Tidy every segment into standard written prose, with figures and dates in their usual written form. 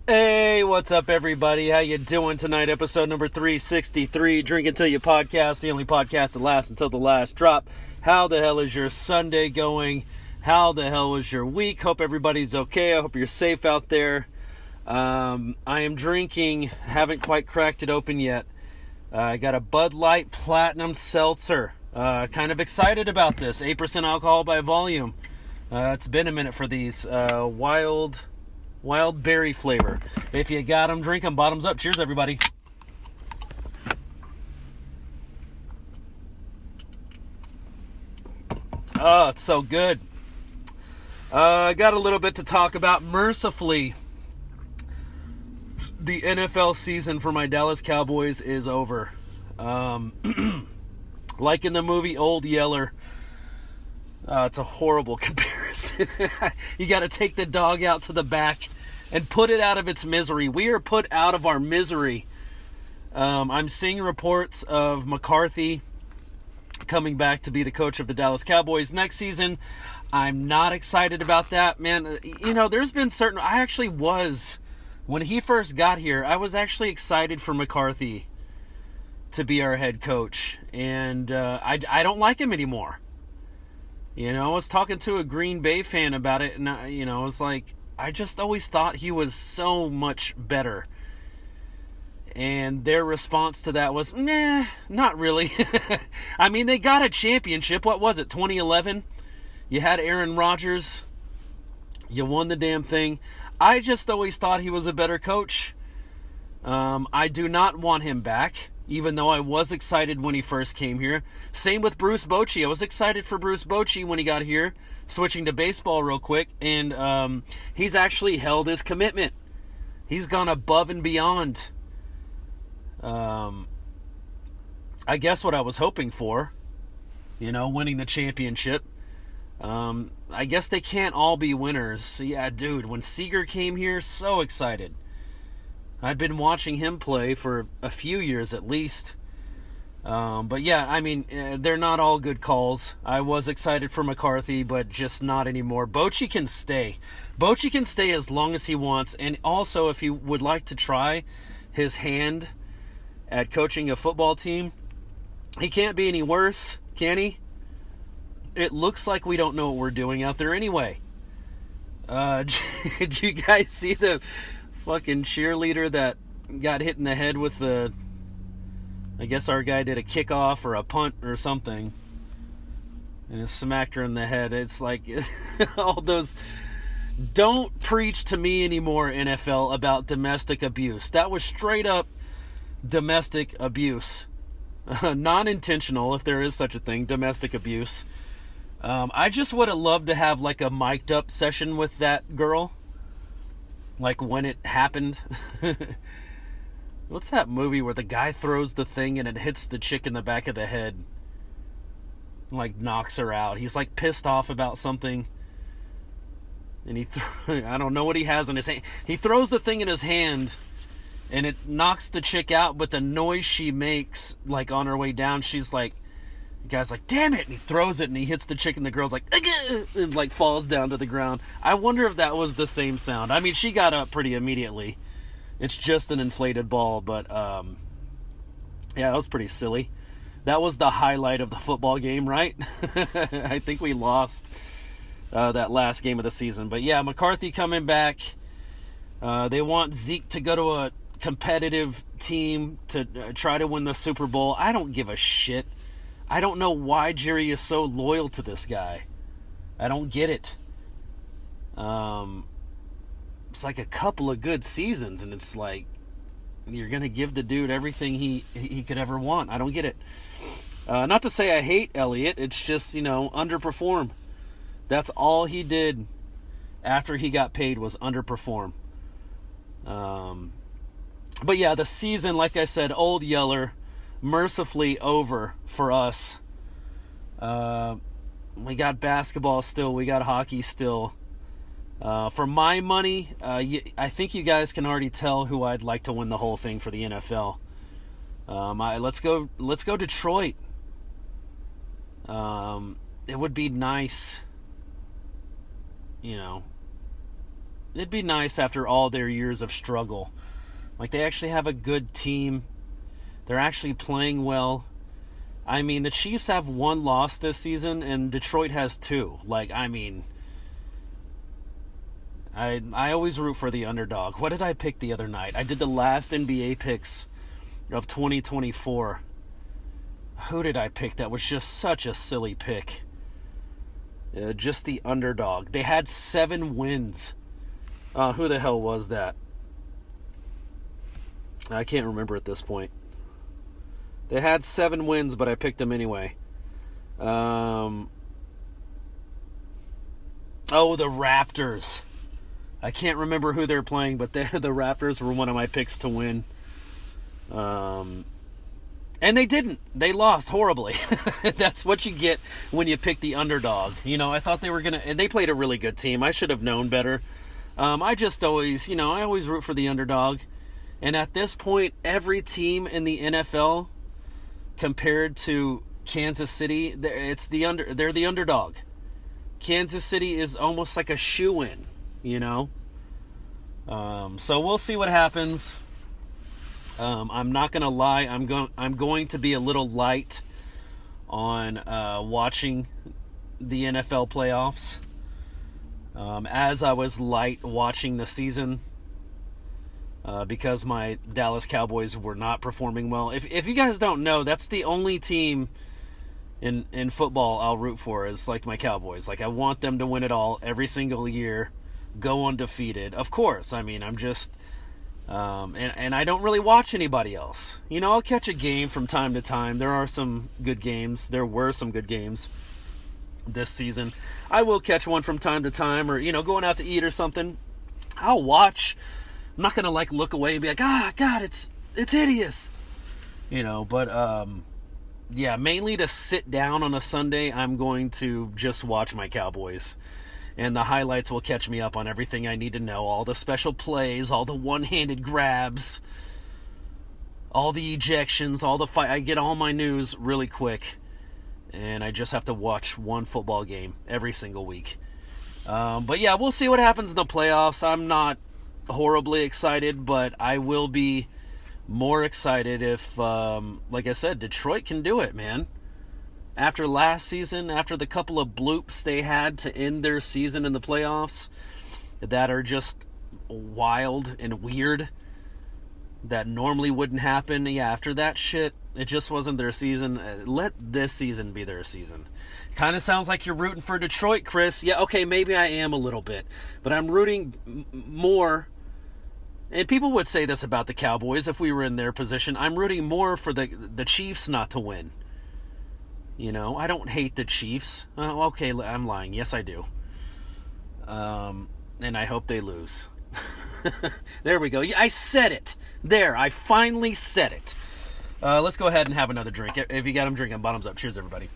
Hey, what's up, everybody? How you doing tonight? Episode number 363, Drink Until You Podcast, the only podcast that lasts until the last drop. How the hell is your Sunday going? How the hell was your week? Hope everybody's okay. I hope you're safe out there. I am drinking, haven't quite cracked it open yet. I got a Bud Light Platinum Seltzer. Kind of excited about this. 8% alcohol by volume. It's been a minute for these. Wild berry flavor. If you got them, drink them. Bottoms up. Cheers, everybody. Oh, it's so good. I got a little bit to talk about. Mercifully, the NFL season for my Dallas Cowboys is over. Like in the movie Old Yeller, it's a horrible comparison. You got to take the dog out to the back and put it out of its misery. We are put out of our misery. I'm seeing reports of McCarthy coming back to be the coach of the Dallas Cowboys next season. I'm not excited about that, man. You know, there's been certain... I actually was. When he first got here, I was actually excited for McCarthy to be our head coach. And I don't like him anymore. You know, I was talking to a Green Bay fan about it, and, I was like, I just always thought he was so much better. And their response to that was, nah, not really. I mean, they got a championship. What was it, 2011? You had Aaron Rodgers. You won the damn thing. I just always thought he was a better coach. I do not want him back, even though I was excited when he first came here. Same with Bruce Bochy. I was excited for Bruce Bochy when he got here, switching to baseball real quick, and he's actually held his commitment. He's gone above and beyond, I guess, what I was hoping for, winning the championship. I guess they can't all be winners. Yeah, dude, when Seager came here, so excited. I'd been watching him play for a few years at least. But yeah, I mean, they're not all good calls. I was excited for McCarthy, but just not anymore. Bochy can stay. Bochy can stay as long as he wants. And also, if he would like to try his hand at coaching a football team, he can't be any worse, can he? It looks like we don't know what we're doing out there anyway. Did you guys see the fucking cheerleader that got hit in the head with the... I guess our guy did a kickoff or a punt or something, and it smacked her in the head. It's like all those... Don't preach to me anymore, NFL, about domestic abuse. That was straight up domestic abuse. Non-intentional, if there is such a thing, domestic abuse. I just would have loved to have like a mic'd up session with that girl. Like when it happened. What's that movie where the guy throws the thing and it hits the chick in the back of the head? Like knocks her out. He's like pissed off about something. And I don't know what he has in his hand. He throws the thing in his hand and it knocks the chick out, but the noise she makes, like on her way down, she's like, the guy's like, damn it, and he throws it and he hits the chick and the girl's like, and like falls down to the ground. I wonder if that was the same sound. I mean, she got up pretty immediately. It's just an inflated ball, but yeah, that was pretty silly. That was the highlight of the football game, right? I think we lost that last game of the season. But yeah, McCarthy coming back. They want Zeke to go to a competitive team to try to win the Super Bowl. I don't give a shit. I don't know why Jerry is so loyal to this guy. I don't get it. It's like a couple of good seasons, and it's like you're going to give the dude everything he could ever want. I don't get it. Not to say I hate Elliott. It's just, underperform. That's all he did after he got paid was underperform. But yeah, the season, like I said, Old Yeller, mercifully over for us. We got basketball still. We got hockey still. For my money, I think you guys can already tell who I'd like to win the whole thing for the NFL. Let's go Detroit. It would be nice, it'd be nice after all their years of struggle. Like, they actually have a good team. They're actually playing well. I mean, the Chiefs have 1 loss this season, and Detroit has 2. Like, I mean, I always root for the underdog. What did I pick the other night? I did the last NBA picks of 2024. Who did I pick? That was just such a silly pick. Just the underdog. They had 7 wins. Who the hell was that? I can't remember at this point. They had 7 wins, but I picked them anyway. Oh, the Raptors. I can't remember who they're playing, but the Raptors were one of my picks to win. And they didn't. They lost horribly. That's what you get when you pick the underdog. You know, I thought they were going to... And they played a really good team. I should have known better. I just always... You know, I always root for the underdog. And at this point, every team in the NFL, compared to Kansas City, they're the underdog. Kansas City is almost like a shoo-in, you know? So we'll see what happens. I'm not going to lie. I'm going to be a little light on watching the NFL playoffs. As I was light watching the season, because my Dallas Cowboys were not performing well. If you guys don't know, that's the only team in football I'll root for, is like my Cowboys. Like, I want them to win it all every single year, go undefeated. Of course, I mean, I'm just... and I don't really watch anybody else. You know, I'll catch a game from time to time. There are some good games. There were some good games this season. I will catch one from time to time, or, you know, going out to eat or something. I'll watch. I'm not going to, like, look away and be like, God, it's hideous. You know, but, yeah, mainly to sit down on a Sunday, I'm going to just watch my Cowboys. And the highlights will catch me up on everything I need to know. All the special plays, all the one-handed grabs, all the ejections, all the fight. I get all my news really quick. And I just have to watch one football game every single week. But yeah, we'll see what happens in the playoffs. I'm not horribly excited, but I will be more excited if, like I said, Detroit can do it, man. After last season, after the couple of bloops they had to end their season in the playoffs that are just wild and weird, that normally wouldn't happen. Yeah, after that shit, it just wasn't their season. Let this season be their season. Kind of sounds like you're rooting for Detroit, Chris. Yeah, okay, maybe I am a little bit. But I'm rooting more... And people would say this about the Cowboys if we were in their position. I'm rooting more for the Chiefs not to win. You know, I don't hate the Chiefs. Okay, I'm lying. Yes, I do. And I hope they lose. There we go. I said it. There, I finally said it. Let's go ahead and have another drink. If you got them drinking, bottoms up. Cheers, everybody.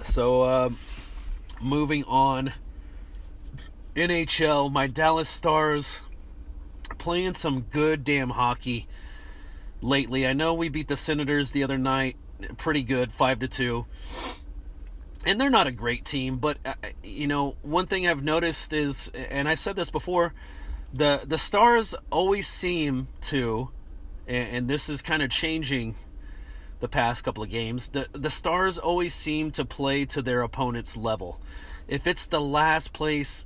So, moving on. NHL, my Dallas Stars playing some good damn hockey lately. I know we beat the Senators the other night, pretty good, 5-2. And they're not a great team, but you know, one thing I've noticed is, and I've said this before, the Stars always seem to, and this is kind of changing the past couple of games, the Stars always seem to play to their opponent's level. If it's the last place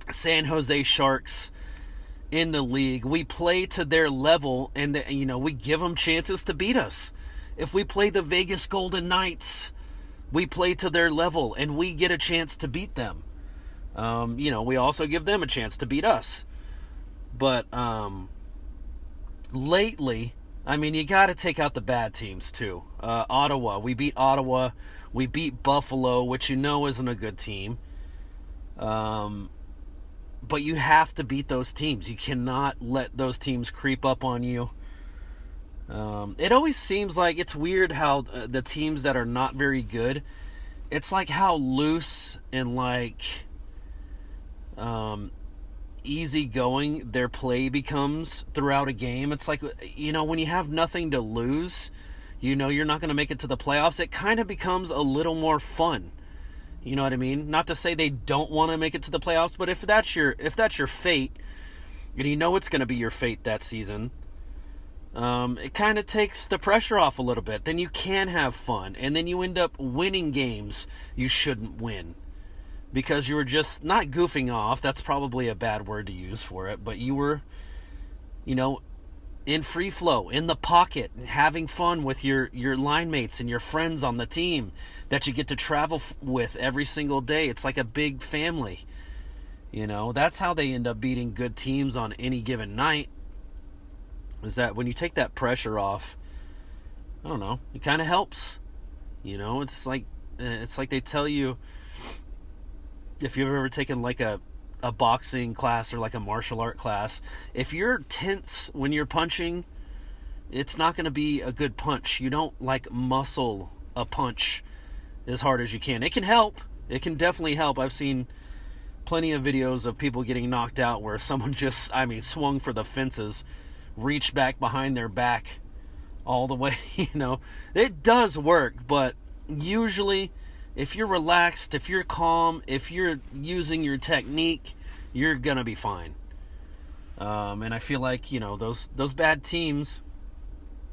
San Jose Sharks in the league, we play to their level, and you know, we give them chances to beat us. If we play the Vegas Golden Knights, we play to their level, and we get a chance to beat them. You know, we also give them a chance to beat us. But lately, I mean, you got to take out the bad teams too. Ottawa, we beat Ottawa. We beat Buffalo, which you know isn't a good team. But you have to beat those teams. You cannot let those teams creep up on you. It always seems like it's weird how the teams that are not very good, it's like how loose and like easygoing their play becomes throughout a game. It's like, you know, when you have nothing to lose, you know you're not going to make it to the playoffs, it kind of becomes a little more fun. You know what I mean? Not to say they don't want to make it to the playoffs, but if that's your fate, and you know it's going to be your fate that season, it kind of takes the pressure off a little bit. Then you can have fun, and then you end up winning games you shouldn't win because you were just not goofing off. That's probably a bad word to use for it, but you were, in free flow, in the pocket, having fun with your line mates and your friends on the team that you get to travel with every single day. It's like a big family. That's how they end up beating good teams on any given night, is that when you take that pressure off, I don't know, it kind of helps. It's like they tell you, if you've ever taken like a boxing class or like a martial art class, if you're tense when you're punching, it's not going to be a good punch. You don't like muscle a punch as hard as you can. It can help. It can definitely help. I've seen plenty of videos of people getting knocked out where someone just, swung for the fences, reached back behind their back all the way. It does work, but usually if you're relaxed, if you're calm, if you're using your technique, you're going to be fine. And I feel like, those bad teams,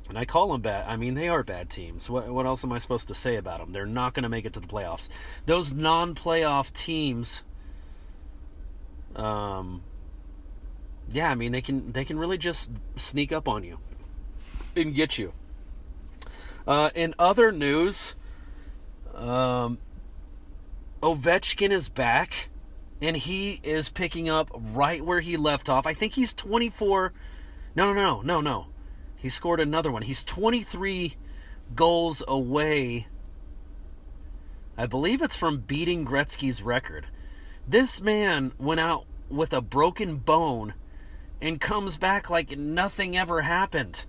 and I call them bad, they are bad teams. What else am I supposed to say about them? They're not going to make it to the playoffs. Those non-playoff teams, they can really just sneak up on you and get you. In other news, Ovechkin is back, and he is picking up right where he left off. I think he's 24. No. He scored another one. He's 23 goals away. I believe it's from beating Gretzky's record. This man went out with a broken bone and comes back like nothing ever happened.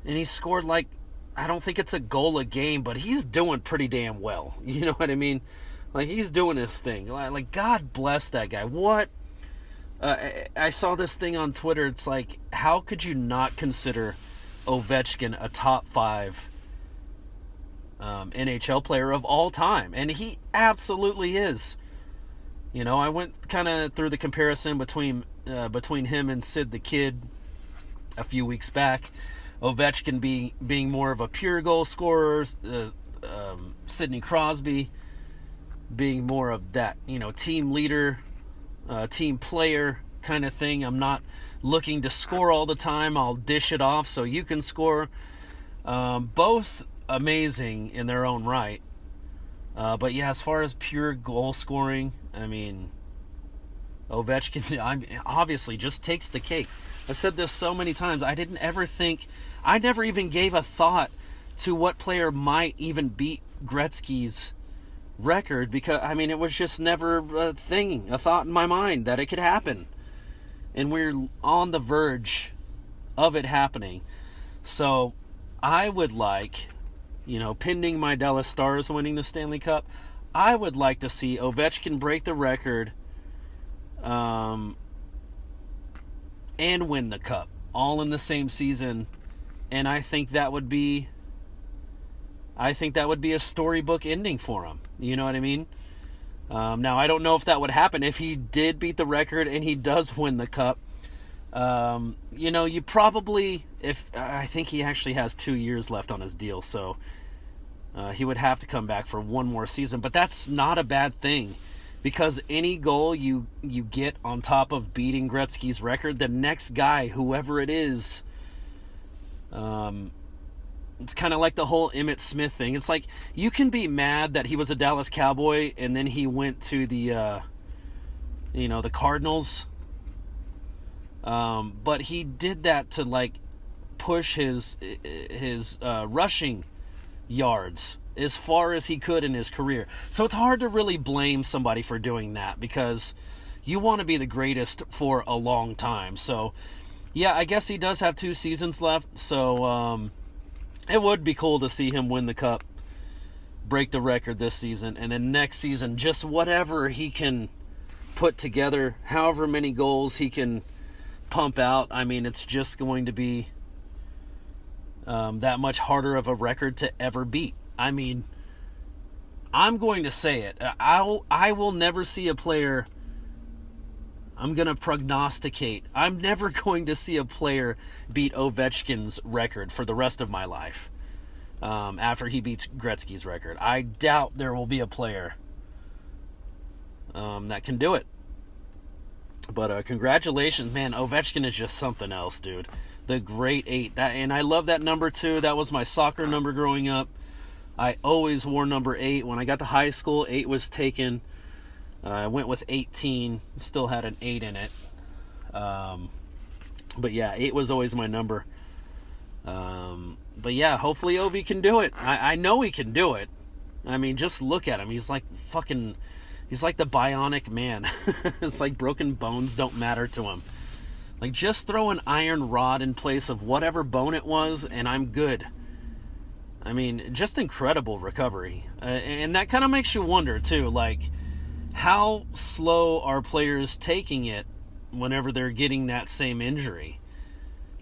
And he scored I don't think it's a goal a game, but he's doing pretty damn well. You know what I mean? He's doing his thing. God bless that guy. What? I saw this thing on Twitter. It's like, how could you not consider Ovechkin a top 5 NHL player of all time? And he absolutely is. I went kind of through the comparison between him and Sid the Kid a few weeks back. Ovechkin being more of a pure goal scorer, Sidney Crosby being more of that, team leader, team player kind of thing. I'm not looking to score all the time. I'll dish it off so you can score. Both amazing in their own right. But yeah, as far as pure goal scoring, Ovechkin obviously just takes the cake. I've said this so many times. I never even gave a thought to what player might even beat Gretzky's record because, it was just never a thought in my mind that it could happen. And we're on the verge of it happening. So I would like, pending my Dallas Stars winning the Stanley Cup, I would like to see Ovechkin break the record and win the cup all in the same season. And I think that would be a storybook ending for him. You know what I mean? Now, I don't know if that would happen if he did beat the record and he does win the cup. You probably, I think he actually has 2 years left on his deal, so he would have to come back for one more season. But that's not a bad thing, because any goal you get on top of beating Gretzky's record, the next guy, whoever it is, it's kind of like the whole Emmitt Smith thing. It's like, you can be mad that he was a Dallas Cowboy and then he went to the Cardinals. But he did that to push his rushing yards as far as he could in his career. So it's hard to really blame somebody for doing that, because you want to be the greatest for a long time. So yeah, I guess he does have 2 seasons left. So it would be cool to see him win the cup, break the record this season, and then next season, just whatever he can put together, however many goals he can pump out. It's just going to be that much harder of a record to ever beat. I'm going to say it. I will never see a player. I'm going to prognosticate. I'm never going to see a player beat Ovechkin's record for the rest of my life. After he beats Gretzky's record, I doubt there will be a player that can do it. But congratulations, man. Ovechkin is just something else, dude. The great 8. And I love that number too. That was my soccer number growing up. I always wore number 8. When I got to high school, 8 was taken. I went with 18. Still had an 8 in it. But yeah, 8 was always my number. But yeah, hopefully Ovi can do it. I know he can do it. I mean, just look at him. He's like the bionic man. It's like broken bones don't matter to him. Like, just throw an iron rod in place of whatever bone it was, and I'm good. I mean, just incredible recovery. And that kind of makes you wonder, too, like, how slow are players taking it whenever they're getting that same injury?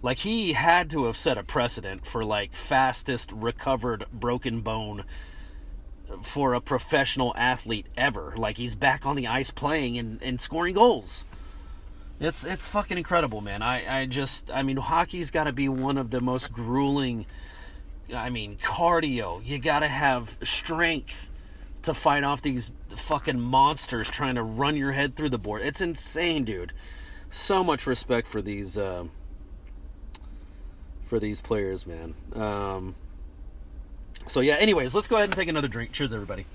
Like, he had to have set a precedent for, like, fastest recovered broken bone for a professional athlete ever. Like, he's back on the ice playing and scoring goals. It's fucking incredible, man. I mean, hockey's got to be one of the most grueling, cardio. You got to have strength to fight off these fucking monsters trying to run your head through the board. It's insane, dude. So much respect for these players, man. So yeah, anyways, let's go ahead and take another drink. Cheers, everybody.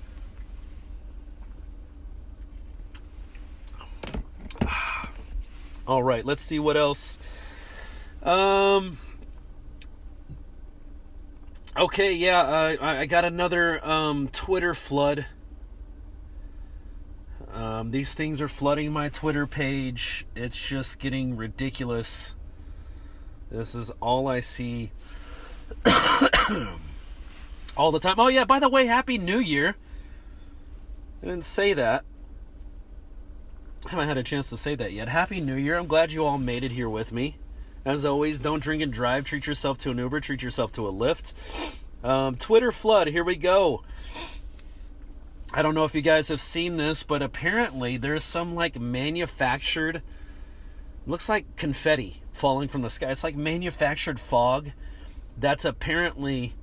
All right, let's see what else. Okay, yeah, I got another Twitter flood. These things are flooding my Twitter page. It's just getting ridiculous. This is all I see all the time. Oh yeah, by the way, Happy New Year. I didn't say that. I haven't had a chance to say that yet. Happy New Year. I'm glad you all made it here with me. As always, don't drink and drive. Treat yourself to an Uber. Treat yourself to a Lyft. Twitter flood. Here we go. I don't know if you guys have seen this, but apparently there's some like manufactured, looks like confetti falling from the sky. It's like manufactured fog that's apparently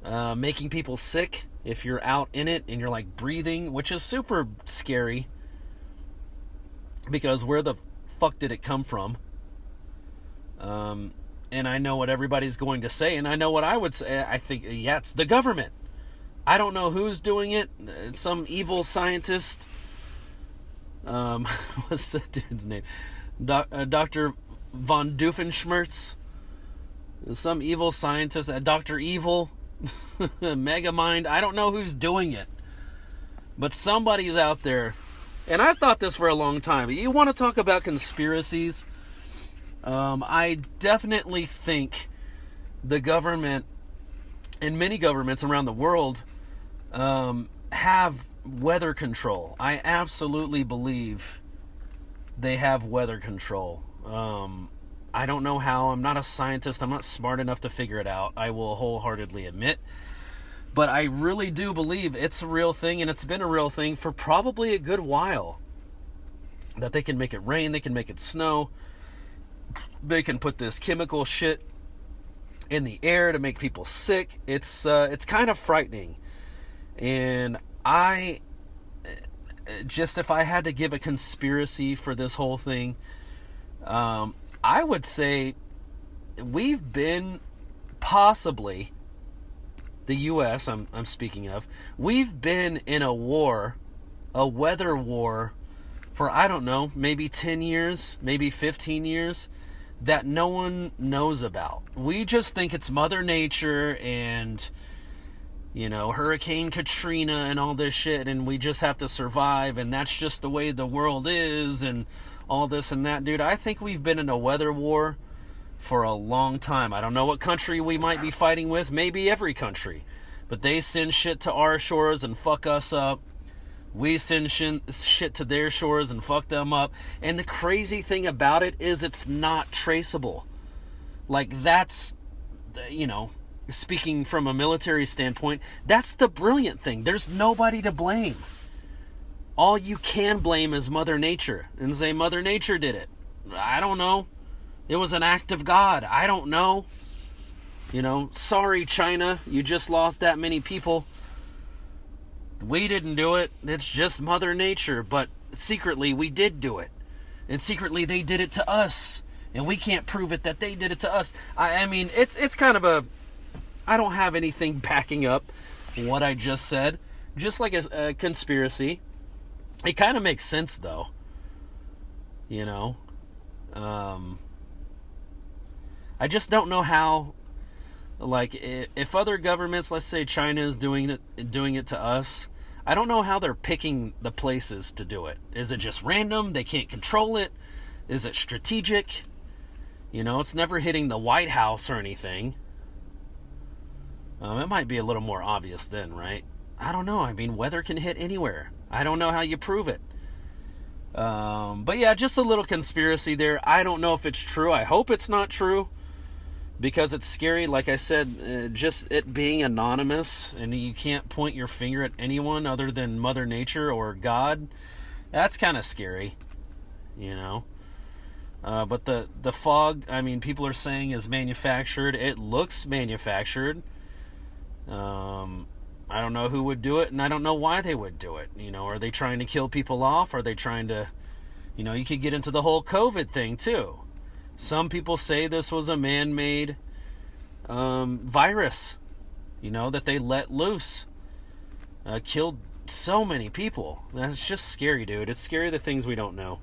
making people sick if you're out in it and you're like breathing, which is super scary. Because where the fuck did it come from? And I know what everybody's going to say, and I know what I would say. I think, yeah, it's the government. I don't know who's doing it. Some evil scientist. What's that dude's name? Dr. von Doofenshmirtz. Some evil scientist. Dr. Evil. Megamind. I don't know who's doing it. But somebody's out there. And I've thought this for a long time. You want to talk about conspiracies? I definitely think the government and many governments around the world have weather control. I absolutely believe they have weather control. I don't know how. I'm not a scientist. I'm not smart enough to figure it out. I will wholeheartedly admit. But I really do believe it's a real thing, and it's been a real thing for probably a good while. That they can make it rain, they can make it snow, they can put this chemical shit in the air to make people sick. It's kind of frightening. And I just, if I had to give a conspiracy for this whole thing, I would say we've been possibly, the U.S. I'm speaking of, we've been in a war, a weather war, for, I don't know, maybe 10 years, maybe 15 years, that no one knows about. We just think it's Mother Nature and, you know, Hurricane Katrina and all this shit, and we just have to survive, and that's just the way the world is, and all this and that. Dude, I think we've been in a weather war for a long time. I don't know what country we might be fighting with, maybe every country, but they send shit to our shores and fuck us up. We send shit to their shores and fuck them up. And the crazy thing about it is it's not traceable. Like, that's, you know, speaking from a military standpoint, that's the brilliant thing. There's nobody to blame. All you can blame is Mother Nature and say Mother Nature did it. I don't know. It was an act of God. I don't know. Sorry, China, you just lost that many people. We didn't do it. It's just Mother Nature. But secretly, we did do it. And secretly, they did it to us. And we can't prove it that they did it to us. I mean, it's kind of I don't have anything backing up what I just said. Just like a conspiracy. It kind of makes sense, though. I just don't know how, like, if other governments, let's say China is doing it to us, I don't know how they're picking the places to do it. Is it just random? They can't control it? Is it strategic? It's never hitting the White House or anything. It might be a little more obvious then, right? I don't know. I mean, weather can hit anywhere. I don't know how you prove it. But yeah, just a little conspiracy there. I don't know if it's true. I hope it's not true. Because it's scary, like I said, just it being anonymous and you can't point your finger at anyone other than Mother Nature or God. That's kind of scary, But the fog, I mean, people are saying is manufactured. It looks manufactured. I don't know who would do it, and I don't know why they would do it. Are they trying to kill people off? Are they trying to, you could get into the whole COVID thing too. Some people say this was a man-made virus, that they let loose. Killed so many people. That's just scary, dude. It's scary, the things we don't know.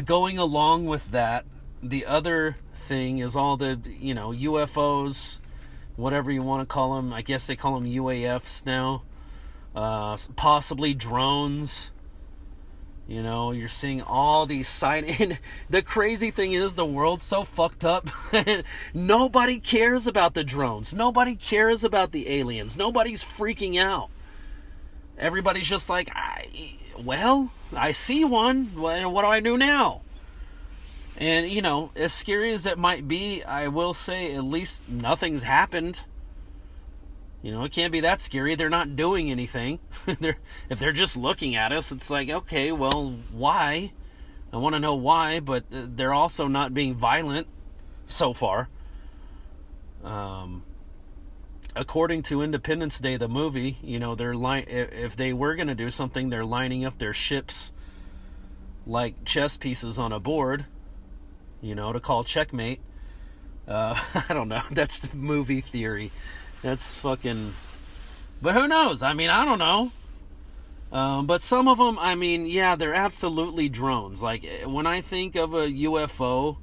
Going along with that, the other thing is all the, UFOs, whatever you want to call them. I guess they call them UAFs now. Possibly drones. You're seeing all these sightings. The crazy thing is the world's so fucked up. Nobody cares about the drones. Nobody cares about the aliens. Nobody's freaking out. Everybody's just like, I see one. What do I do now? And, as scary as it might be, I will say at least nothing's happened. It can't be that scary. They're not doing anything. If they're just looking at us, it's like, okay, well, why? I want to know why, but they're also not being violent so far. According to Independence Day, the movie, they're if they were going to do something, they're lining up their ships like chess pieces on a board, to call checkmate. I don't know. That's the movie theory. That's fucking... But who knows? I mean, I don't know. But some of them, I mean, yeah, they're absolutely drones. Like, when I think of a UFO,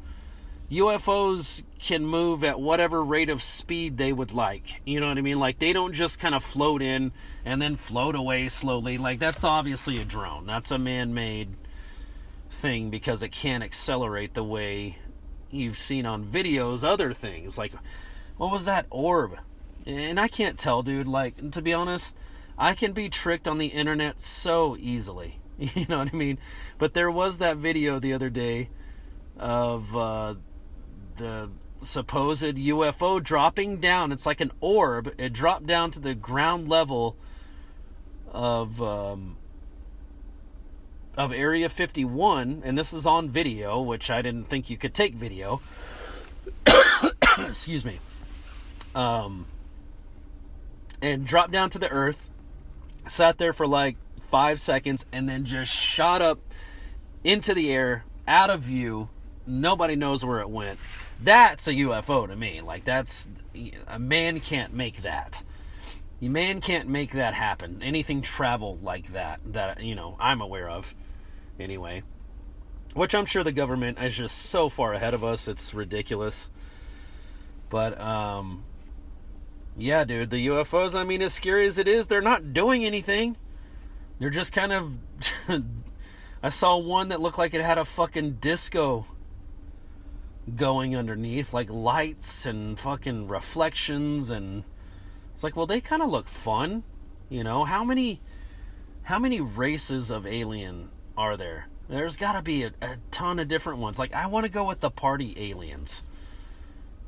UFOs can move at whatever rate of speed they would like. You know what I mean? Like, they don't just kind of float in and then float away slowly. Like, that's obviously a drone. That's a man-made thing because it can't accelerate the way you've seen on videos, other things. Like, what was that orb? And I can't tell, dude. Like, to be honest, I can be tricked on the internet so easily. You know what I mean? But there was that video the other day of the supposed UFO dropping down. It's like an orb. It dropped down to the ground level of Area 51, and this is on video, which I didn't think you could take video. Excuse me. And dropped down to the earth, sat there for like 5 seconds, and then just shot up into the air, out of view. Nobody knows where it went. That's a UFO to me. Like, that's... A man can't make that. A man can't make that happen. Anything travel like that, I'm aware of. Anyway. Which I'm sure the government is just so far ahead of us, it's ridiculous. But, yeah, dude, the UFOs, I mean, as scary as it is, they're not doing anything. They're just kind of... I saw one that looked like it had a fucking disco going underneath, like lights and fucking reflections, and it's like, well, they kind of look fun, How many races of alien are there? There's got to be a ton of different ones. Like, I want to go with the party aliens.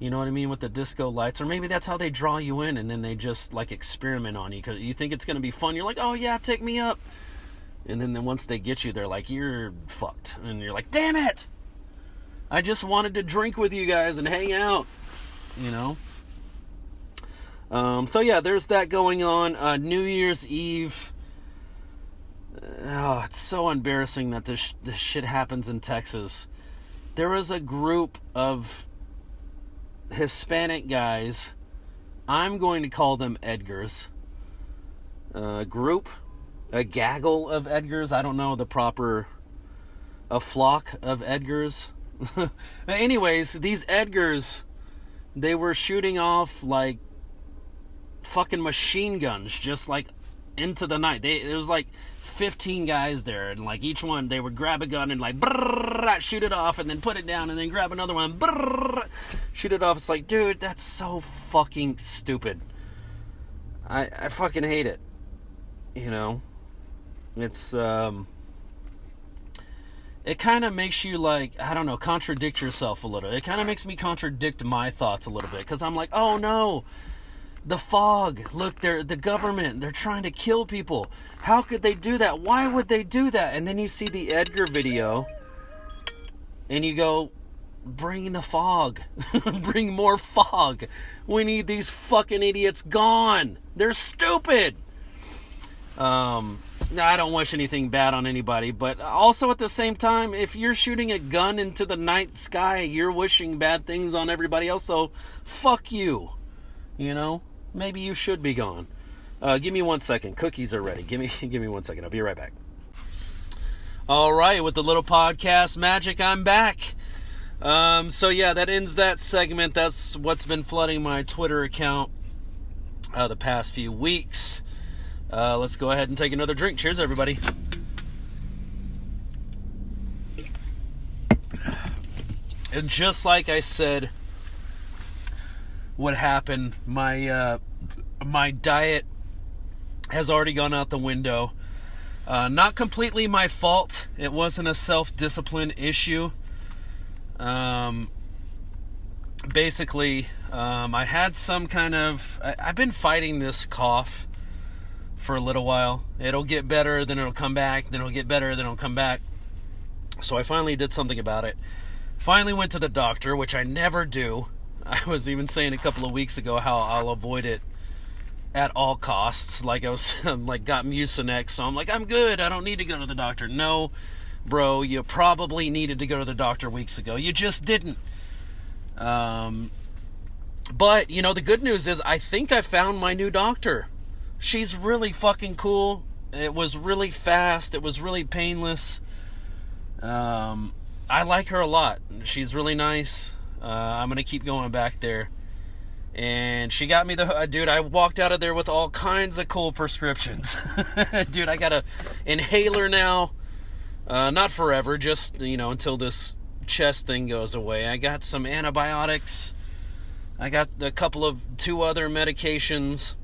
You know what I mean? With the disco lights. Or maybe that's how they draw you in, and then they just, like, experiment on you. Because you think it's going to be fun. You're like, oh, yeah, take me up. And then once they get you, they're like, you're fucked. And you're like, damn it! I just wanted to drink with you guys and hang out. You know? So, yeah, there's that going on. New Year's Eve. Oh, it's so embarrassing that this shit happens in Texas. There was a group of Hispanic guys. I'm going to call them Edgars. Group. A gaggle of Edgars. I don't know the proper... A flock of Edgars. Anyways, these Edgars, they were shooting off like fucking machine guns, just like into the night. There was like 15 guys there, and like each one, they would grab a gun and like brrr, shoot it off, and then put it down, and then grab another one, brrr, shoot it off. It's like, dude, that's so fucking stupid. I fucking hate it. You know, it's it kind of makes you, like, I don't know, contradict yourself a little. It kind of makes me contradict my thoughts a little bit, because I'm like, oh no, the fog, look, the government, they're trying to kill people. How could they do that? Why would they do that? And then you see the Edgar video, and you go, bring the fog. Bring more fog. We need these fucking idiots gone. They're stupid. I don't wish anything bad on anybody, but also at the same time, if you're shooting a gun into the night sky, you're wishing bad things on everybody else, so fuck you. You know? Maybe you should be gone. Give me 1 second. Cookies are ready. Give me 1 second. I'll be right back. All right, with the little podcast magic, I'm back. So yeah, that ends that segment. That's what's been flooding my Twitter account the past few weeks. Let's go ahead and take another drink. Cheers, everybody. And just like I said would happen, my diet has already gone out the window. Not completely my fault. It wasn't a self-discipline issue. Basically, I had some kind of... I've been fighting this cough for a little while. It'll get better, then it'll come back, then it'll get better, then it'll come back. So I finally did something about it. Finally went to the doctor, which I never do. I was even saying a couple of weeks ago how I'll avoid it at all costs. Like I was, like, got Mucinex, so I'm like, I'm good, I don't need to go to the doctor. No, bro, you probably needed to go to the doctor weeks ago. You just didn't. But, you know, the good news is I think I found my new doctor. She's really fucking cool. It was really fast. It was really painless. I like her a lot. She's really nice. I'm going to keep going back there. And she got me dude, I walked out of there with all kinds of cool prescriptions. Dude, I got a inhaler now. Not forever, just, you know, until this chest thing goes away. I got some antibiotics. I got two other medications.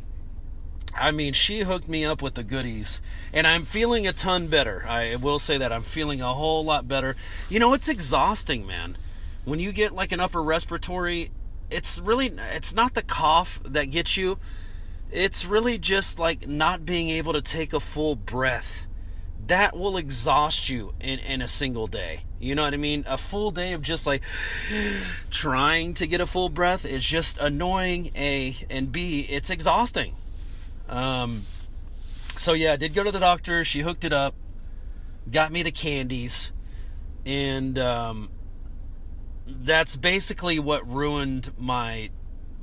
I mean, she hooked me up with the goodies, and I'm feeling a ton better. I will say that I'm feeling a whole lot better. You know, it's exhausting, man. When you get like an upper respiratory, it's not the cough that gets you. It's really just like not being able to take a full breath. That will exhaust you in a single day. You know what I mean? A full day of just like trying to get a full breath is just annoying, A, and B, it's exhausting. So yeah, I did go to the doctor. She hooked it up, got me the candies, and that's basically what ruined my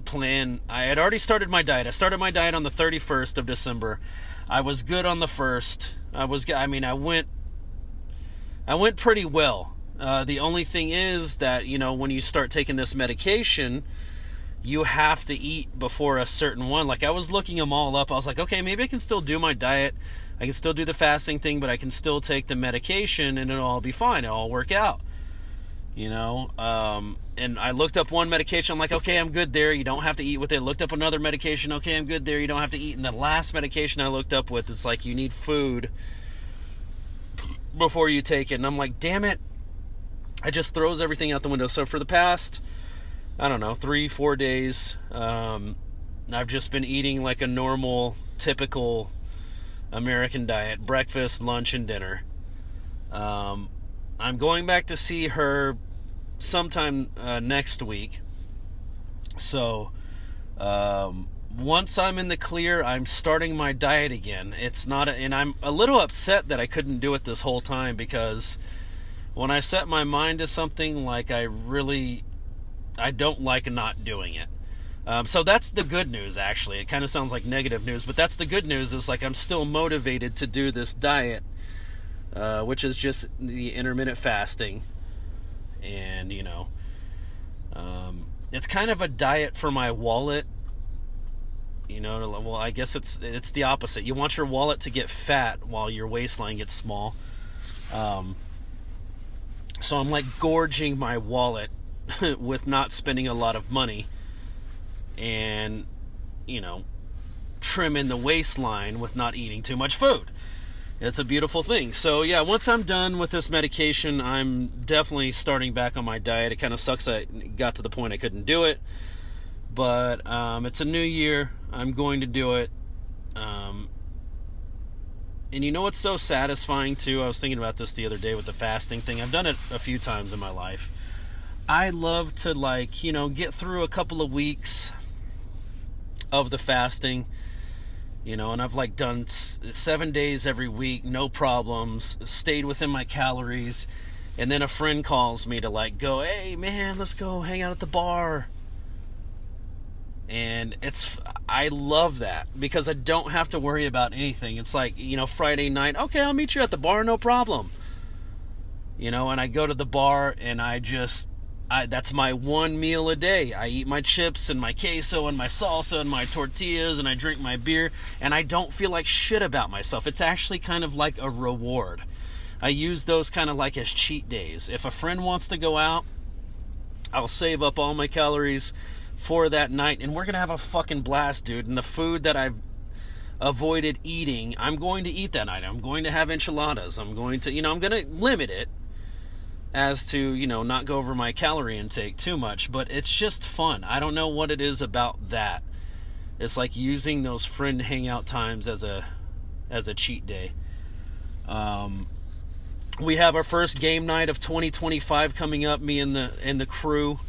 plan. I had already started my diet. I started my diet on the 31st of December. I was good on the 1st. I went pretty well. The only thing is that, you know, when you start taking this medication, you have to eat before a certain one. Like, I was looking them all up. I was like, okay, maybe I can still do my diet. I can still do the fasting thing, but I can still take the medication and it'll all be fine. It'll all work out. You know? And I looked up one medication. I'm like, okay, I'm good there. You don't have to eat with it. Looked up another medication. Okay, I'm good there. You don't have to eat. And the last medication I looked up with, it's like, you need food before you take it. And I'm like, damn it. It just throws everything out the window. So for the past I don't know, 3-4 days. I've just been eating like a normal, typical American diet: breakfast, lunch, and dinner. I'm going back to see her sometime next week. So once I'm in the clear, I'm starting my diet again. And I'm a little upset that I couldn't do it this whole time, because when I set my mind to something, like, I don't like not doing it. So that's the good news, actually. It kind of sounds like negative news, but that's the good news, is like I'm still motivated to do this diet, which is just the intermittent fasting. And, it's kind of a diet for my wallet. Well, I guess it's the opposite. You want your wallet to get fat while your waistline gets small. So I'm like gorging my wallet with not spending a lot of money, and trimming the waistline with not eating too much food. It's a beautiful thing. So yeah, once I'm done with this medication, I'm definitely starting back on my diet. It kind of sucks I got to the point I couldn't do it, but it's a new year. I'm going to do it. And you know what's so satisfying too? I was thinking about this the other day with the fasting thing. I've done it a few times in my life. I love to, get through a couple of weeks of the fasting, and I've done 7 days every week, no problems, stayed within my calories, and then a friend calls me to go, hey man, let's go hang out at the bar. And I love that, because I don't have to worry about anything. It's like, Friday night, okay, I'll meet you at the bar, no problem. And I go to the bar, and that's my one meal a day. I eat my chips and my queso and my salsa and my tortillas, and I drink my beer, and I don't feel like shit about myself. It's actually kind of like a reward. I use those kind of like as cheat days. If a friend wants to go out, I'll save up all my calories for that night, and we're gonna have a fucking blast, dude. And the food that I've avoided eating, I'm going to eat that night. I'm going to have enchiladas. I'm going to, I'm gonna limit it as to, not go over my calorie intake too much, but it's just fun. I don't know what it is about that. It's like using those friend hangout times as a cheat day. We have our first game night of 2025 coming up, me and the crew,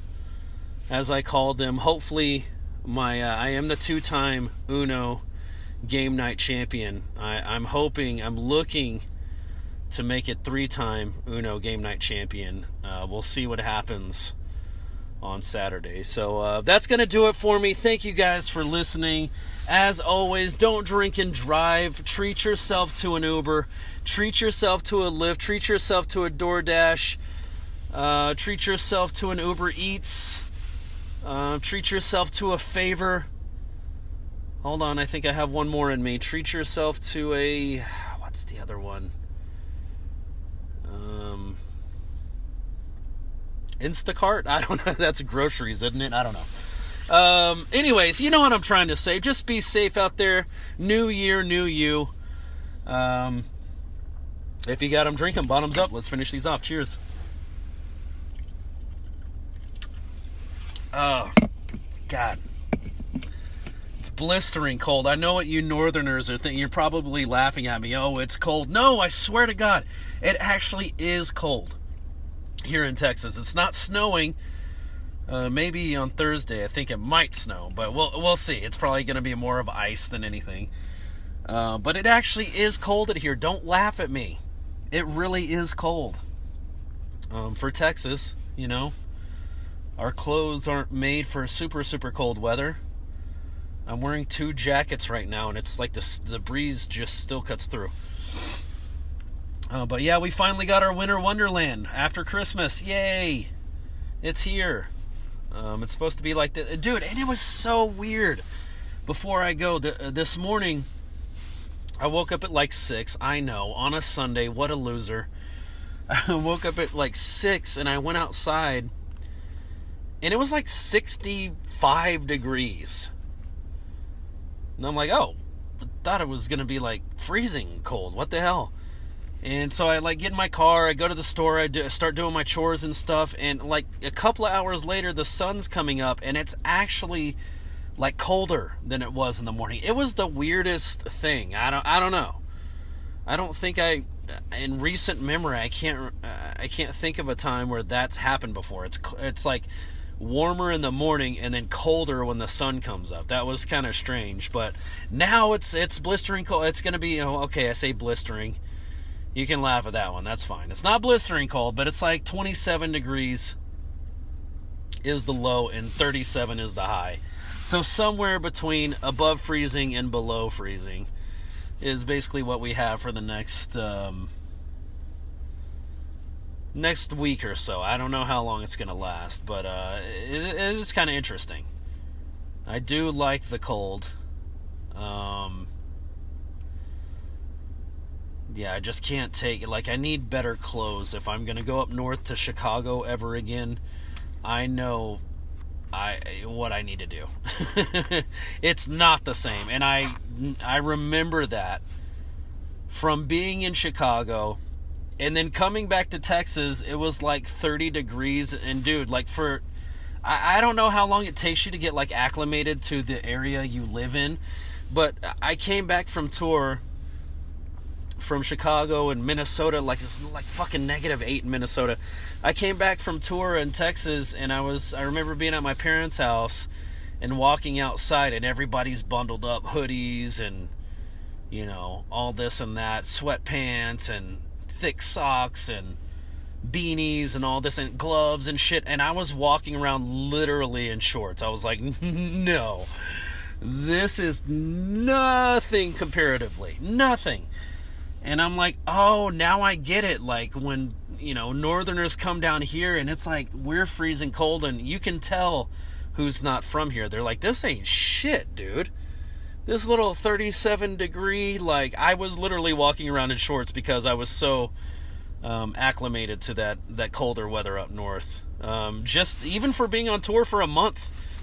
as I called them. Hopefully I am the 2-time Uno game night champion. I'm looking to make it 3-time Uno game night champion. We'll see what happens on Saturday. So that's going to do it for me. Thank you guys for listening. As always, don't drink and drive. Treat yourself to an Uber. Treat yourself to a Lyft. Treat yourself to a DoorDash. Treat yourself to an Uber Eats. Treat yourself to a favor. Hold on, I think I have one more in me. Treat yourself to a... what's the other one? Instacart? I don't know. That's groceries, isn't it? I don't know. Anyways, you know what I'm trying to say. Just be safe out there. New year, new you. If you got them, drink them. Bottoms up. Let's finish these off. Cheers. Oh, God. It's blistering cold. I know what you northerners are thinking. You're probably laughing at me. Oh, it's cold. No, I swear to God, it actually is cold here in Texas. It's not snowing. Maybe on Thursday, I think it might snow, but we'll see. It's probably going to be more of ice than anything. But it actually is cold in here. Don't laugh at me. It really is cold. For Texas, our clothes aren't made for super, super cold weather. I'm wearing 2 jackets right now, and it's like the breeze just still cuts through. But yeah, we finally got our winter wonderland after Christmas. Yay! It's here. It's supposed to be like that. Dude, and it was so weird. Before I go, this morning, I woke up at 6. I know, on a Sunday. What a loser. I woke up at 6, and I went outside, and it was 65 degrees. And I'm like, oh, I thought it was going to be freezing cold. What the hell? And so I like get in my car, I go to the store, start doing my chores and stuff, and like a couple of hours later the sun's coming up and it's actually like colder than it was in the morning. It was the weirdest thing. I don't know. I don't think in recent memory I can't think of a time where that's happened before. It's like warmer in the morning and then colder when the sun comes up. That was kind of strange, but now it's blistering cold. It's going to be, okay, I say blistering. You can laugh at that one. That's fine. It's not blistering cold, but it's like 27 degrees is the low and 37 is the high. So somewhere between above freezing and below freezing is basically what we have for the next week or so. I don't know how long it's going to last, but it is kind of interesting. I do like the cold. Yeah, I just can't take it. Like, I need better clothes. If I'm going to go up north to Chicago ever again, I know what I need to do. It's not the same. And I remember that from being in Chicago and then coming back to Texas, it was like 30 degrees. And dude, like I don't know how long it takes you to get like acclimated to the area you live in, but I came back from tour from Chicago and Minnesota, like it's like fucking -8 in Minnesota. I came back from tour in Texas and I remember being at my parents' house and walking outside and everybody's bundled up, hoodies and all this and that, sweatpants and thick socks and beanies and all this and gloves and shit, and I was walking around literally in shorts. I was like, no, this is nothing comparatively, nothing. And I'm like, oh, now I get it. Like when, northerners come down here and it's like we're freezing cold and you can tell who's not from here. They're like, this ain't shit, dude. This little 37 degree, like I was literally walking around in shorts because I was so acclimated to that colder weather up north. Just even for being on tour for a month.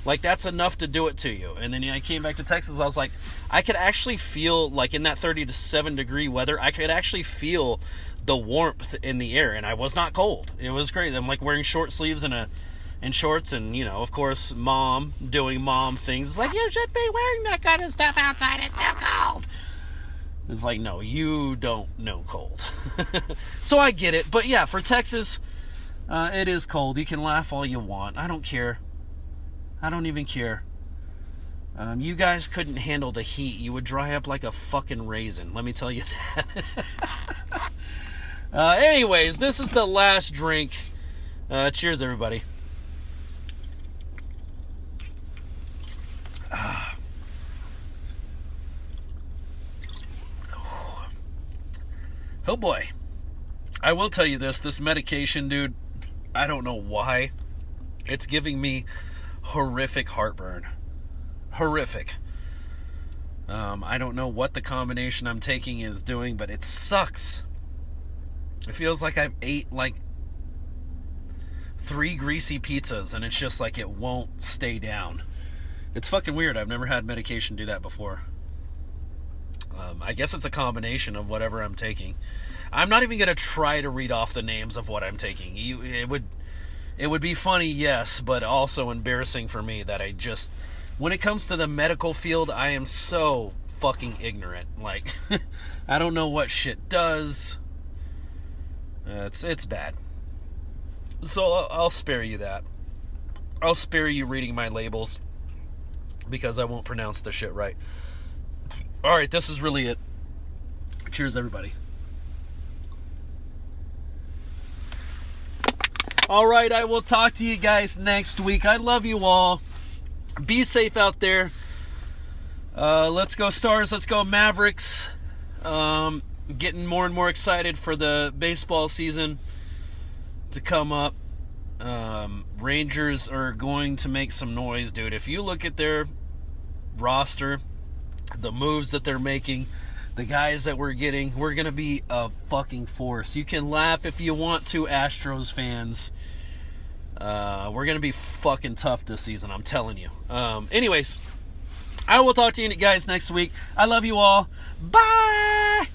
Like, that's enough to do it to you. And then I came back to Texas. I was like, I could actually feel, like, in that 37 degree weather, I could actually feel the warmth in the air. And I was not cold. It was great. I'm, like, wearing short sleeves and shorts. And, of course, mom doing mom things. It's like, you should be wearing that kind of stuff outside. It's too cold. It's like, no, you don't know cold. So I get it. But, yeah, for Texas, it is cold. You can laugh all you want. I don't care. I don't even care. You guys couldn't handle the heat. You would dry up like a fucking raisin. Let me tell you that. Anyways, this is the last drink. Cheers, everybody. Oh boy. I will tell you this medication, dude, I don't know why. It's giving me horrific heartburn. Horrific. I don't know what the combination I'm taking is doing, but it sucks. It feels like I've ate like 3 greasy pizzas and it's just like it won't stay down. It's fucking weird. I've never had medication do that before. I guess it's a combination of whatever I'm taking. I'm not even going to try to read off the names of what I'm taking. It would be funny, yes, but also embarrassing for me that when it comes to the medical field, I am so fucking ignorant. Like, I don't know what shit does. It's bad. So I'll spare you that. I'll spare you reading my labels because I won't pronounce the shit right. All right, this is really it. Cheers, everybody. All right, I will talk to you guys next week. I love you all. Be safe out there. Let's go Stars. Let's go Mavericks. Getting more and more excited for the baseball season to come up. Rangers are going to make some noise, dude. If you look at their roster, the moves that they're making, the guys that we're getting, we're going to be a fucking force. You can laugh if you want to, Astros fans. We're going to be fucking tough this season, I'm telling you. Anyways, I will talk to you guys next week. I love you all. Bye!